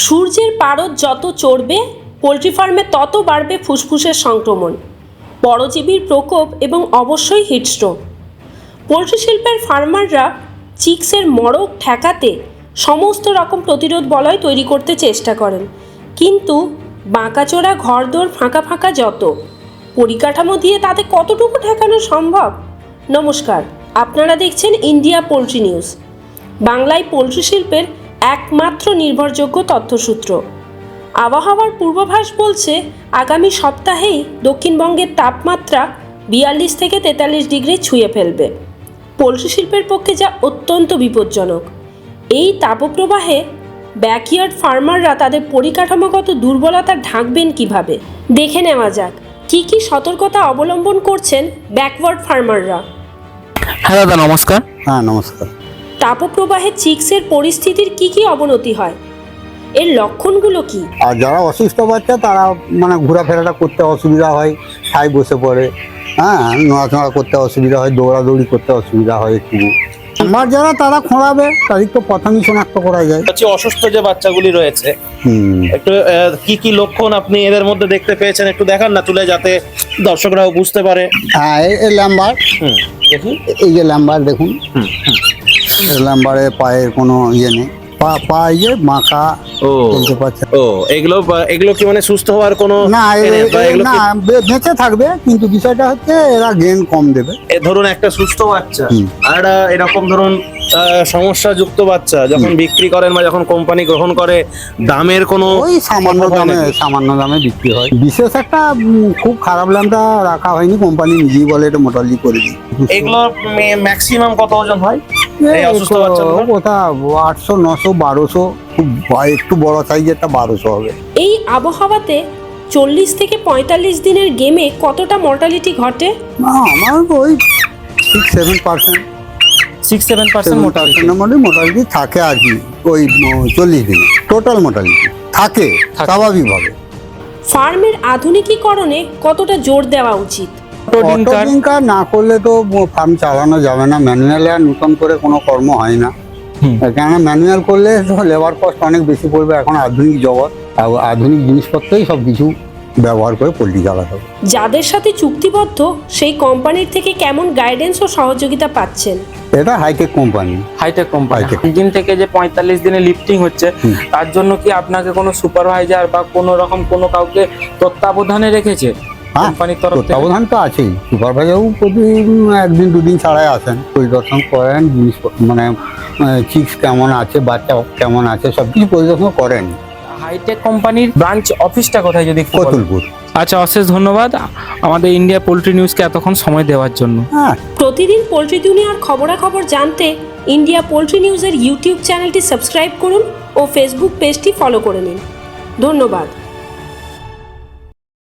সূর্যের পারদ যত চড়বে পোলট্রি ফার্মে তত বাড়বে ফুসফুসের সংক্রমণ, পরজীবীর প্রকোপ এবং অবশ্যই হিটস্ট্রোক। পোলট্রি শিল্পের ফার্মাররা চিক্সের মড়ক ঠেকাতে সমস্ত রকম প্রতিরোধ বলয় তৈরি করতে চেষ্টা করেন, কিন্তু বাঁকাচোরা ঘরদোর ফাঁকা ফাঁকা যত পরিকাঠামো দিয়ে তাতে কতটুকু ঠেকানো সম্ভব? নমস্কার, আপনারা দেখছেন ইন্ডিয়া পোলট্রি নিউজ, বাংলায় পোলট্রি শিল্পের একমাত্র নির্ভরযোগ্য তথ্যসূত্র। আবহাওয়ার পূর্বাভাস বলছে আগামী সপ্তাহেই দক্ষিণবঙ্গের তাপমাত্রা 42 থেকে 43 ডিগ্রি ছুঁয়ে ফেলবে। পোলট্রি শিল্পের পক্ষে যা অত্যন্ত বিপজ্জনক। এই তাপপ্রবাহে ব্যাকইয়ার্ড ফার্মাররা তাদের পরিকাঠামোগত দুর্বলতা ঢাকবেন কিভাবে, দেখে নেওয়া যাক কী কী সতর্কতা অবলম্বন করছেন ব্যাকওয়ার্ড ফার্মাররা। হ্যাঁ দাদা, নমস্কার। হ্যাঁ নমস্কার। তাপপ্রবাহে চিক্সের পরিস্থিতির কি কি অবনতি হয়, এর লক্ষণগুলো কি? আর যারা অসুস্থ বাচ্চা তারা ঘোরাফেরাটা করতে অসুবিধা হয়, ঠাই বসে পড়ে, নড়াচড়া করতে অসুবিধা হয়, দৌড়াদৌড়ি করতে অসুবিধা হয় একটু। আমার যারা তারা খোঁড়াবে তাদের তো প্রথমেই শনাক্ত করা যায়। হচ্ছে অসুস্থ যে বাচ্চাগুলি রয়েছে, একটু কি কি লক্ষণ আপনি এদের মধ্যে দেখতে পেয়েছেন একটু দেখান না তুলে, যাতে দর্শকরাও বুঝতে পারে। হ্যাঁ, এই ল্যাম্বার, দেখুন এই যে ল্যাম্বার দেখুন, ল্যাম্বারে পায়ের কোনো ইয়ে নেই, পা ইয়ে মাখা বলতে পারছে। ও এগুলো কি মানে সুস্থ হওয়ার কোনো না, না বেঁচে থাকবে, কিন্তু বিষয়টা হচ্ছে এরা গেন কম দেবে। ধরুন একটা সুস্থ বাচ্চা আর এরকম ধরুন সমস্যাযুক্ত বাচ্চা যখন বিক্রি করেন বা যখন কোম্পানি গ্রহণ করে, দামের কোনো ওই সামান্য দামে বিক্রি হয়। বিশেষ একটা খুব খারাপ ল্যাম্পটা রাখা হয়নি, কোম্পানি নিজেই বলে এটা মোটালি করে দিই। এগুলো ম্যাক্সিমাম কত ওজন হয় এই অসুস্থ বাচ্চাগুলো? কোথা 800, 900, 1200, খুব একটু বড় সাইজেরটা 1200 হবে। এই আবহাওয়াতে 40 থেকে 45 দিনের গেমে কতটা মর্টালিটি ঘটে? আমার ওই 6-7% 6-7% মোটালিটি থাকে আর কি। ওই 40 দিনে টোটাল মোটালিটি থাকে স্বাভাবিকভাবে। ফার্মের আধুনিকীকরণে কতটা জোর দেওয়া উচিত? অটোডিঙ্কার না করলে তো ফার্ম চালানো যাবে না। ম্যানুয়ালে আর নতুন করে কোনো কর্ম হয় না, কেননা ম্যানুয়াল করলে লেবার কস্ট অনেক বেশি পড়বে। এখন আধুনিক জগৎ, আধুনিক জিনিসপত্রই সব কিছু ব্যবহার করে পোল্ট্রি চালাতে হবে। যাদের সাথে চুক্তিবদ্ধ সেই কোম্পানির থেকে কেমন গাইডেন্স ও সহযোগিতা পাচ্ছেন? এটা হাইটেক কোম্পানি। দিন থেকে যে 45 দিনে লিফটিং হচ্ছে, তার জন্য কি আপনাকে কোনো সুপারভাইজার বা কোনো রকম কোনো কাউকে তত্ত্বাবধানে রেখেছে কোম্পানির তরফ থেকে? তত্ত্বাবধান তো আছেই, সুপারভাইজারও প্রতি 1-2 দিন ছাড়াই আসেন, পরিদর্শন করেন, জিনিসপত্র চিক্স কেমন আছে, বাচ্চা কেমন আছে, সবকিছু পরিদর্শন করেন। হাইটেক কোম্পানির ব্রাঞ্চ অফিসটা কোথায় যদি একটু বলেন? কতুলপুর। আচ্ছা, অশেষ ধন্যবাদ আমাদের ইন্ডিয়া পোল্ট্রি নিউজকে এতক্ষণ সময় দেওয়ার জন্য। হ্যাঁ, প্রতিদিন পোলট্রি দুনিয়ার খবরাখবর জানতে ইন্ডিয়া পোলট্রি নিউজের ইউটিউব চ্যানেলটি সাবস্ক্রাইব করুন ও ফেসবুক পেজটি ফলো করে নিন। ধন্যবাদ।